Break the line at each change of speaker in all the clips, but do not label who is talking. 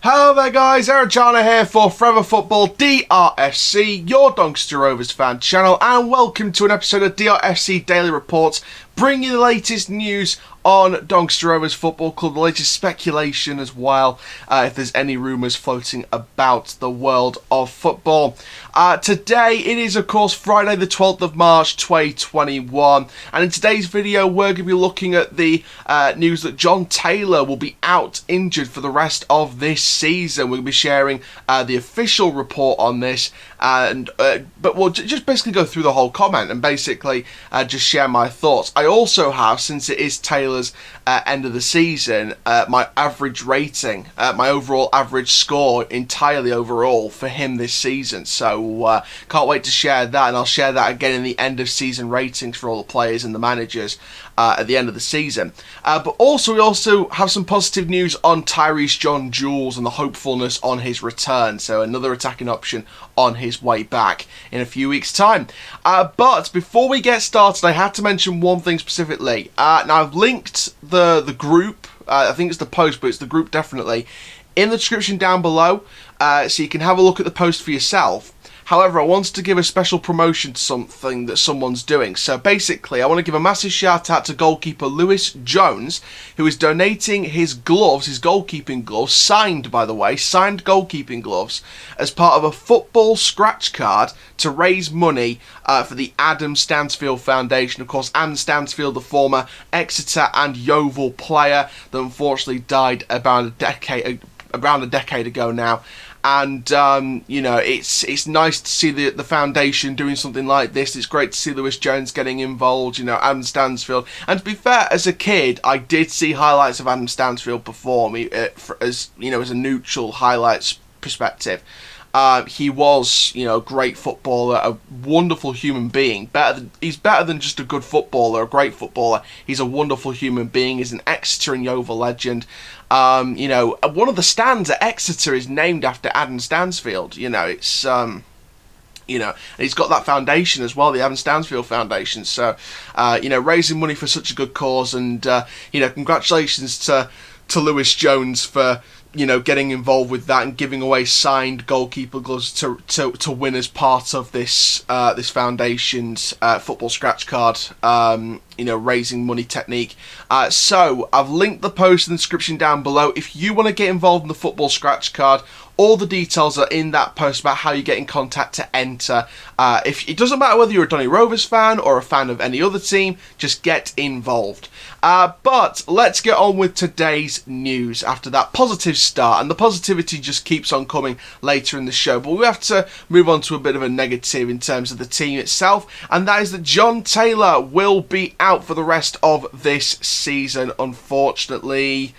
Hello there guys, Eric Jana here for Forever Football DRFC, your Doncaster Rovers fan channel, and welcome to an episode of DRFC Daily Reports, bringing you the latest news on Doncaster Rovers Football Club, the latest speculation as well, if there's any rumours floating about the world of football. Today it is of course Friday the 12th of March 2021, and in today's video we're going to be looking at the news that Jon Taylor will be out injured for the rest of this season. We'll be sharing the official report on this, and but we'll just basically go through the whole comment and basically just share my thoughts. I also have, since it is Taylor's end of the season, my average rating, my overall average score entirely overall for him this season, so can't wait to share that, and I'll share that again in the end of season ratings for all the players and the managers at the end of the season. But also we also have some positive news on Tyreece John-Jules and the hopefulness on his return, so another attacking option on his way back in a few weeks' time. But before we get started, I have to mention one thing specifically. Now I've linked the group, I think it's the post, but it's the group definitely, in the description down below, so you can have a look at the post for yourself. However, I wanted to give a special promotion to something that someone's doing. So basically, I want to give a massive shout out to goalkeeper Lewis Jones, who is donating his gloves, his goalkeeping gloves, signed by the way, signed goalkeeping gloves, as part of a football scratch card to raise money for the Adam Stansfield Foundation. Of course, Adam Stansfield, the former Exeter and Yeovil player that unfortunately died around a decade ago now. And you know, it's nice to see the foundation doing something like this. It's great to see Lewis Jones getting involved, you know, Adam Stansfield. And to be fair, as a kid, I did see highlights of Adam Stansfield perform, as you know, as a neutral highlights perspective. He was, you know, a great footballer, a wonderful human being. He's better than just a good footballer, a great footballer. He's a wonderful human being. He's an Exeter and Yeovil legend. You know, one of the stands at Exeter is named after Adam Stansfield. You know, it's you know, and he's got that foundation as well, the Adam Stansfield Foundation. So, you know, raising money for such a good cause, and you know, congratulations to Lewis Jones for, you know, getting involved with that and giving away signed goalkeeper gloves to win as part of this this foundation's football scratch card, you know, raising money technique. So I've linked the post in the description down below. If you want to get involved in the football scratch card, all the details are in that post about how you get in contact to enter. If it doesn't matter whether you're a Donny Rovers fan or a fan of any other team, just get involved. But let's get on with today's news after that positive start, and the positivity just keeps on coming later in the show. But we have to move on to a bit of a negative in terms of the team itself, and that is that Jon Taylor will be out for the rest of this season, unfortunately.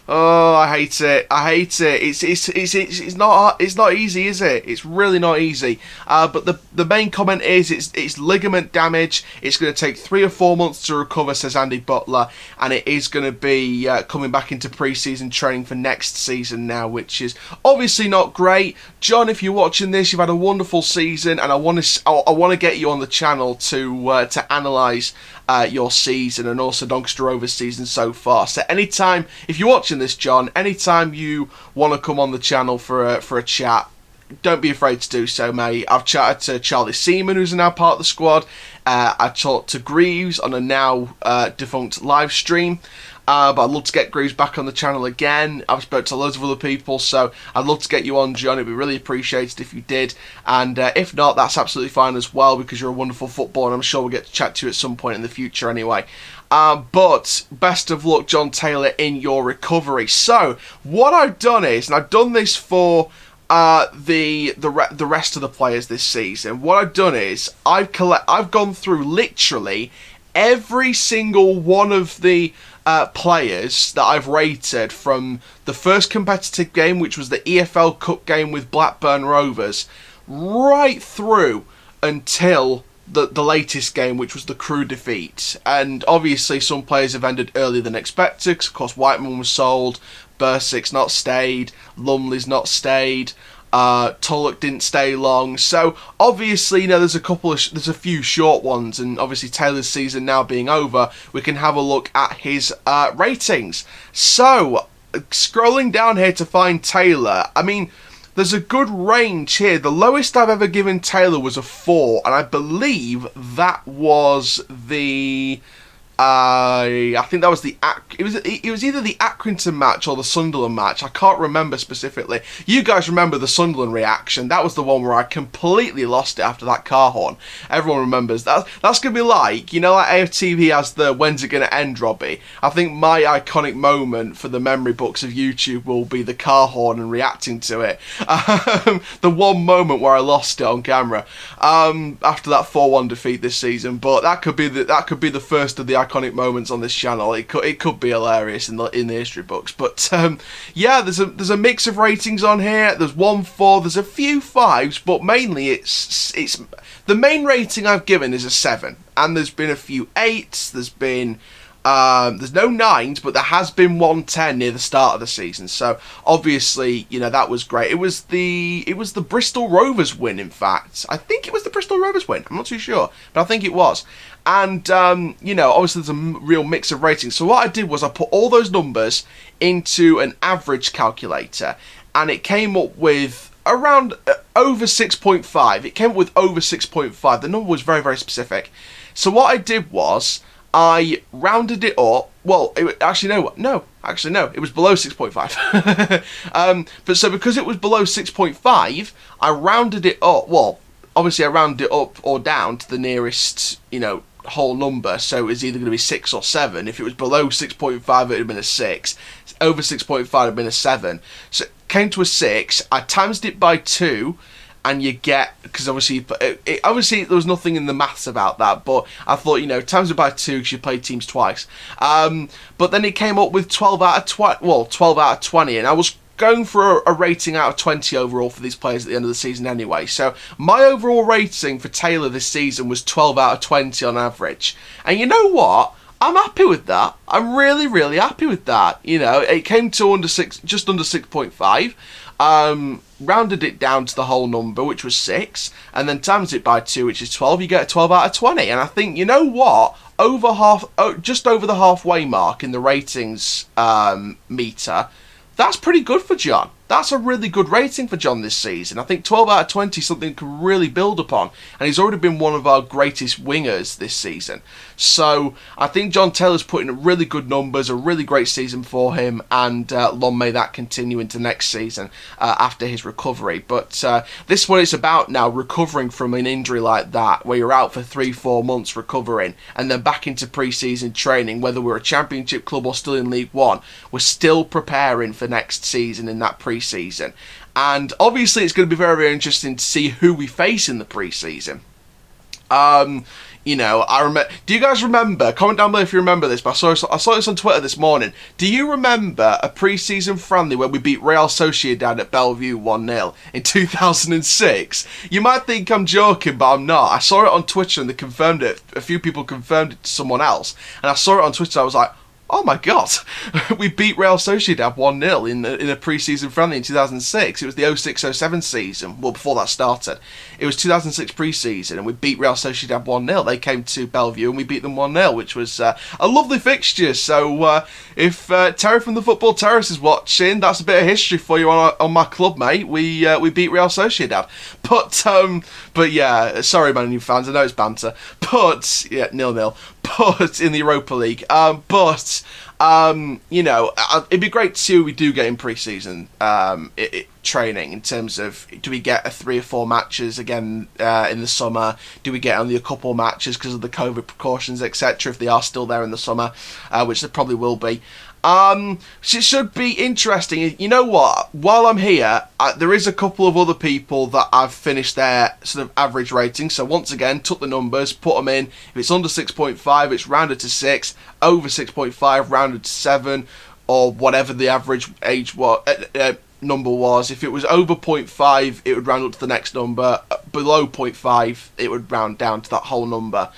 Oh, I hate it. I hate it. It's not easy, is it? It's really not easy. But the main comment is it's ligament damage. It's going to take 3 or 4 months to recover, says Andy Butler, and it is going to be coming back into pre-season training for next season now, which is obviously not great. John, if you're watching this, you've had a wonderful season, and I want to get you on the channel to analyse your season and also Doncaster Rovers season so far. So anytime, if you're watching this, John, anytime you want to come on the channel for a chat, don't be afraid to do so, mate. I've chatted to Charlie Seaman, who's now part of the squad. I talked to Greaves on a now defunct live stream. But I'd love to get Greaves back on the channel again. I've spoken to loads of other people, so I'd love to get you on, John. It'd be really appreciated if you did. And if not, that's absolutely fine as well, because you're a wonderful footballer, and I'm sure we'll get to chat to you at some point in the future anyway. But best of luck, Jon Taylor, in your recovery. So what I've done is, and I've done this for the rest of the players this season. What I've done is I've gone through literally every single one of the players that I've rated from the first competitive game, which was the EFL Cup game with Blackburn Rovers, right through until the latest game, which was the Crew defeat. And obviously some players have ended earlier than expected, 'cause of course Whiteman was sold, Bursick's not stayed, Lumley's not stayed, Tulloch didn't stay long. So obviously, you know, there's a few short ones, and obviously Taylor's season now being over, we can have a look at his ratings. So scrolling down here to find Taylor, I mean, there's a good range here. The lowest I've ever given Taylor was a 4, and I believe that was the... I think that was it was either the Accrington match or the Sunderland match. I can't remember specifically. You guys remember the Sunderland reaction? That was the one where I completely lost it after that car horn. Everyone remembers that. That's gonna be like, you know, like AFTV has the "When's it gonna end," Robbie. I think my iconic moment for the memory books of YouTube will be the car horn and reacting to it. The one moment where I lost it on camera after that 4-1 defeat this season. But that could be the first of the iconic moments on this channel. It could be hilarious in the history books. But yeah, there's a mix of ratings on here. There's 1 4, there's a few 5s, but mainly it's the main rating I've given is a 7, and there's been a few 8s. There's no 9s, but there has been 1 10 near the start of the season. So obviously, you know, that was great. It was the Bristol Rovers win. In fact, I think it was the Bristol Rovers win. I'm not too sure, but I think it was. And, you know, obviously there's a real mix of ratings. So what I did was I put all those numbers into an average calculator, and it came up with around over 6.5. It came up with over 6.5. The number was very, very specific. So what I did was I rounded it up. Well, it was below 6.5. But so because it was below 6.5, I rounded it up. Well, obviously I rounded it up or down to the nearest, you know, whole number. So it was either going to be 6 or 7. If it was below 6.5, it would have been a 6. Over 6.5, it would have been a 7. So it came to a 6. I times it by 2. And you get, because obviously there was nothing in the maths about that, but I thought, you know, times it by 2 because you played teams twice. But then it came up with 12 out of 20, and I was going for a rating out of 20 overall for these players at the end of the season anyway. So my overall rating for Taylor this season was 12 out of 20 on average. And you know what? I'm happy with that. I'm really, really happy with that. You know, it came to just under 6.5. Rounded it down to the whole number, which was 6, and then times it by 2, which is 12. You get a 12 out of 20, and I think, you know what, just over the halfway mark in the ratings meter, that's pretty good for Jon. That's a really good rating for Jon this season. I think 12 out of 20 is something to really build upon, and he's already been one of our greatest wingers this season. So I think Jon Taylor's put in really good numbers, a really great season for him, and long may that continue into next season after his recovery. But this is what it's about now, recovering from an injury like that, where you're out for 3-4 months recovering, and then back into pre-season training, whether we're a championship club or still in League One, we're still preparing for next season in that pre-season. And obviously it's going to be very, very interesting to see who we face in the pre-season. You know, do you guys remember, comment down below if you remember this, but I saw this on Twitter this morning. Do you remember a pre-season friendly where we beat Real Sociedad at Bellevue 1-0 in 2006? You might think I'm joking, but I'm not. I saw it on Twitter and they confirmed it. A few people confirmed it to someone else. And I saw it on Twitter, I was like, oh my god, we beat Real Sociedad 1-0 in a pre-season friendly in 2006. It was the 06-07 season, well, before that started. It was 2006 pre-season, and we beat Real Sociedad 1-0. They came to Bellevue, and we beat them 1-0, which was a lovely fixture. So if Terry from the Football Terrace is watching, that's a bit of history for you on my club, mate. We beat Real Sociedad. But yeah, sorry, Man U fans, I know it's banter. But, yeah, 0-0. But in the Europa League, you know, it'd be great to see who we do get in pre-season training in terms of, do we get 3 or 4 matches again in the summer? Do we get only a couple matches because of the COVID precautions, etc., if they are still there in the summer, which they probably will be. So it should be interesting. You know what? While I'm here, there is a couple of other people that I've finished their sort of average rating. So once again, took the numbers, put them in. If it's under 6.5, it's rounded to 6. Over 6.5, rounded to 7, or whatever the average number was. If it was over 0.5, it would round up to the next number. Below 0.5, it would round down to that whole number.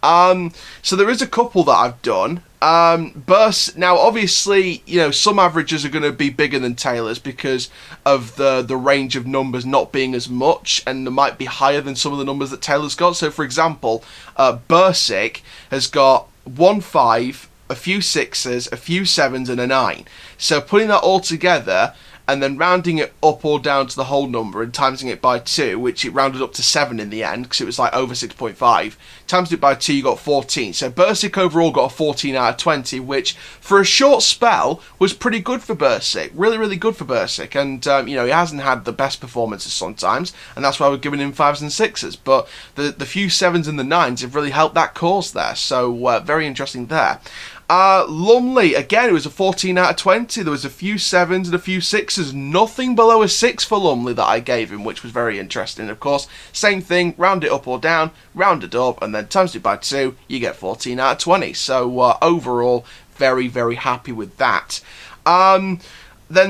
So there is a couple that I've done. But now, obviously, you know, some averages are going to be bigger than Taylor's because of the range of numbers not being as much, and they might be higher than some of the numbers that Taylor's got. So, for example, Bursic has got 1-5, a few 6s, a few 7s, and a 9. So putting that all together and then rounding it up or down to the whole number and timesing it by 2, which it rounded up to 7 in the end because it was like over 6.5. Times it by 2, you got 14. So Bursic overall got a 14 out of 20, which for a short spell was pretty good for Bursic. Really, really good for Bursic. And, he hasn't had the best performances sometimes, and that's why we're giving him 5s and 6s. But the few 7s and the 9s have really helped that cause there. So very interesting there. Lumley, again, it was a 14 out of 20. There was a few 7s and a few 6s. Nothing below a 6 for Lumley that I gave him, which was very interesting. Of course, same thing, round it up or down, round it up, and then times it by 2, you get 14 out of 20. So overall, very, very happy with that. Then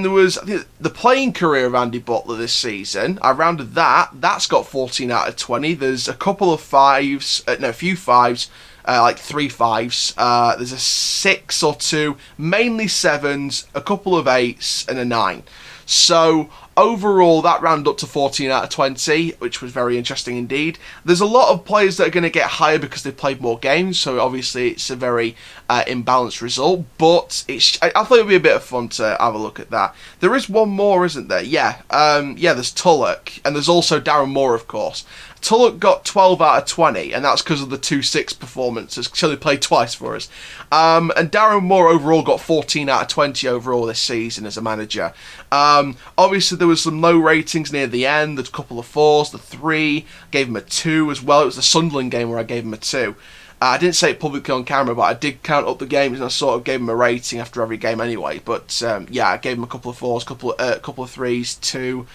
there was the playing career of Andy Butler this season. I rounded that. That's got 14 out of 20. There's a couple of 5s, a few 5s. Like 3 5s, there's a 6 or 2, mainly 7s, a couple of 8s, and a 9. So overall, that rounded up to 14 out of 20, which was very interesting indeed. There's a lot of players that are going to get higher because they've played more games, so obviously it's a very imbalanced result, but I thought it would be a bit of fun to have a look at that. There is one more, isn't there? Yeah, there's Tulloch, and there's also Darren Moore, of course. Tulloch got 12 out of 20, and that's because of the 2-6 performances, because he played twice for us. And Darren Moore overall got 14 out of 20 overall this season as a manager. Obviously, there was some low ratings near the end. There's a couple of 4s, the 3, gave him a 2 as well. It was the Sunderland game where I gave him a 2. I didn't say it publicly on camera, but I did count up the games and I sort of gave him a rating after every game anyway. But I gave him a couple of 4s, couple of 3s, 2.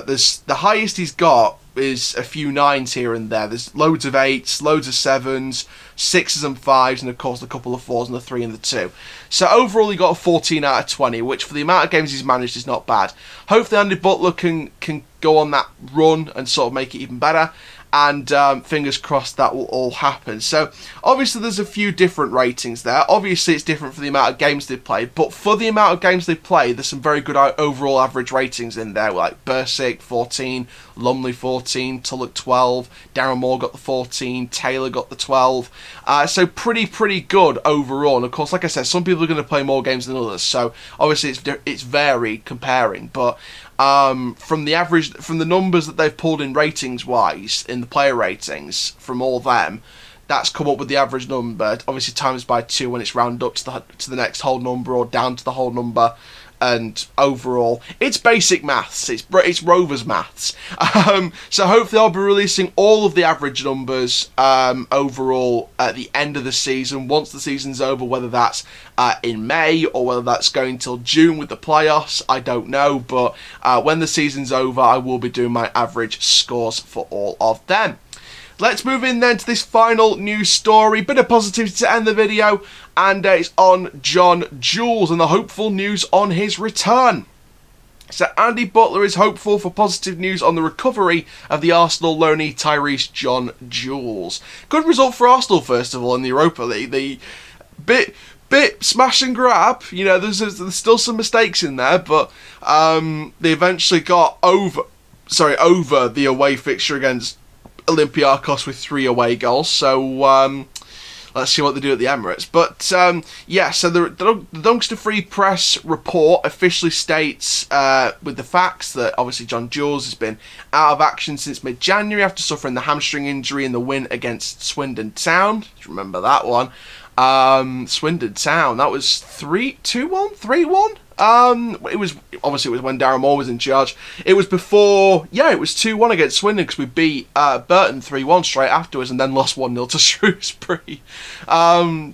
There's the highest he's got is a few 9s here and there. There's loads of 8s, loads of 7s, 6s and 5s, and of course a couple of 4s and the 3 and the 2. So overall he got a 14 out of 20, which for the amount of games he's managed is not bad. Hopefully Andy Butler can go on that run and sort of make it even better. And fingers crossed that will all happen. So obviously there's a few different ratings there. Obviously it's different for the amount of games they've played, but for the amount of games they've played, there's some very good overall average ratings in there, like Bursic 14, Lumley 14, Tulloch 12, Darren Moore got the 14, Taylor got the 12. So pretty good overall. And of course, like I said, some people are going to play more games than others, so obviously it's varied comparing, but from the numbers that they've pulled in ratings wise in the player ratings from all them, that's come up with the average number, obviously times by 2 when it's rounded up to the next whole number or down to the whole number. And overall, it's basic maths. It's Rovers maths. So hopefully I'll be releasing all of the average numbers overall at the end of the season, once the season's over, whether that's in May or whether that's going till June with the playoffs, I don't know. But when the season's over, I will be doing my average scores for all of them. Let's move in then to this final news story. Bit of positivity to end the video, and it's on John-Jules and the hopeful news on his return. So Andy Butler is hopeful for positive news on the recovery of the Arsenal loanee Tyreece John-Jules. Good result for Arsenal, first of all, in the Europa League. The bit smash and grab, there's still some mistakes in there, but they eventually got over the away fixture against Olympiacos with 3 away goals, so let's see what they do at the Emirates. But so the Doncaster Free Press report officially states with the facts that obviously John-Jules has been out of action since mid-January after suffering the hamstring injury in the win against Swindon Town. Do you remember that one? Swindon Town, that was 3-1, 3-1. It was when Darren Moore was in charge. It was before, it was 2-1 against Swindon because we beat Burton 3-1 straight afterwards and then lost 1-0 to Shrewsbury.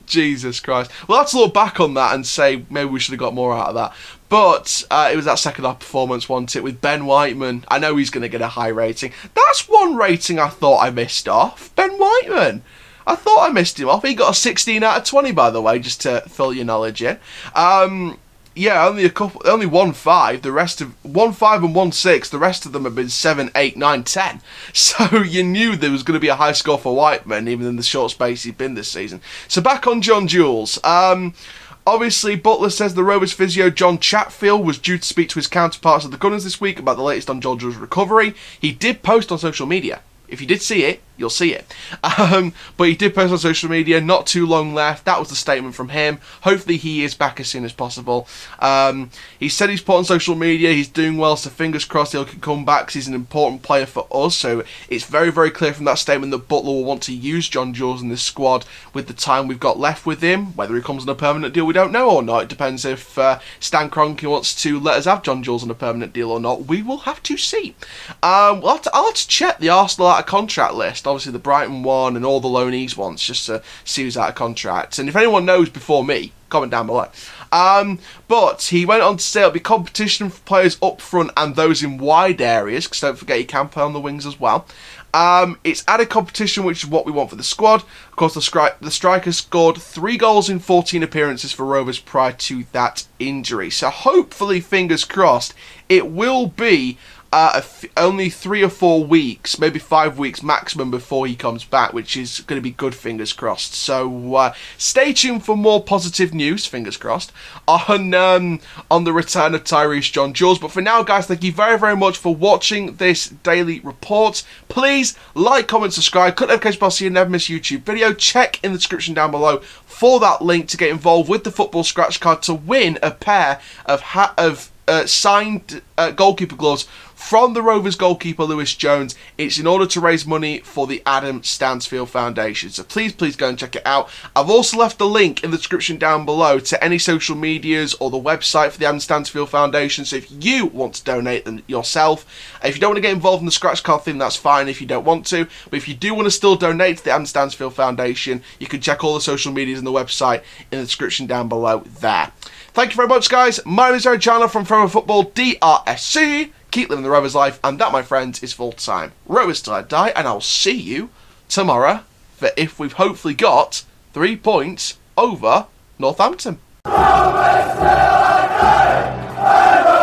Jesus Christ. Well, let's look back on that and say maybe we should have got more out of that. But it was that second half performance, wasn't it, with Ben Whiteman. I know he's going to get a high rating. That's one rating I thought I missed off. Ben Whiteman. I thought I missed him off. He got a 16 out of 20, by the way, just to fill your knowledge in. Only 1-5. The rest of 1-5 and 1-6. The rest of them have been 7, 8, 9, 10. So you knew there was going to be a high score for Whiteman, even in the short space he'd been this season. So back on John-Jules. Obviously, Butler says the Rovers physio Jon Chatfield was due to speak to his counterparts of the Gunners this week about the latest on John-Jules' recovery. He did post on social media. If you did see it, you'll see it. But he did post on social media, not too long left. That was the statement from him. Hopefully he is back as soon as possible. He said he's put on social media, he's doing well, so fingers crossed he can come back because he's an important player for us. So it's very, very clear from that statement that Butler will want to use John-Jules in this squad with the time we've got left with him. Whether he comes on a permanent deal, we don't know or not. It depends if Stan Kroenke wants to let us have John-Jules on a permanent deal or not. We will have to see. I'll have to check the Arsenal out of contract list. Obviously the Brighton one and all the loanees ones, just to see who's out of contract. And if anyone knows before me, comment down below. But he went on to say it'll be competition for players up front and those in wide areas, because don't forget you can play on the wings as well. It's added competition, which is what we want for the squad. Of course, the striker scored 3 goals in 14 appearances for Rovers prior to that injury. So hopefully, fingers crossed, it will be only 3 or 4 weeks, maybe 5 weeks maximum before he comes back, which is going to be good, fingers crossed. So stay tuned for more positive news, fingers crossed, on the return of Tyreece John-Jules. But for now, guys, thank you very, very much for watching this daily report. Please like, comment, subscribe, click the notification bell so you never miss a YouTube video. Check in the description down below for that link to get involved with the football scratch card to win a pair of signed goalkeeper gloves from the Rovers goalkeeper Lewis Jones. It's in order to raise money for the Adam Stansfield Foundation. So please go and check it out. I've also left a link in the description down below to any social medias or the website for the Adam Stansfield Foundation. So if you want to donate them yourself, if you don't want to get involved in the scratch card thing, that's fine if you don't want to. But if you do want to still donate to the Adam Stansfield Foundation, you can check all the social medias and the website in the description down below there. Thank you very much, guys. My name is Jon Taylor from Forever Football DRFC. Keep living the Rovers life, and that, my friends, is full time. Rovers till I die, and I'll see you tomorrow for if we've hopefully got 3 points over Northampton. Rovers till I die,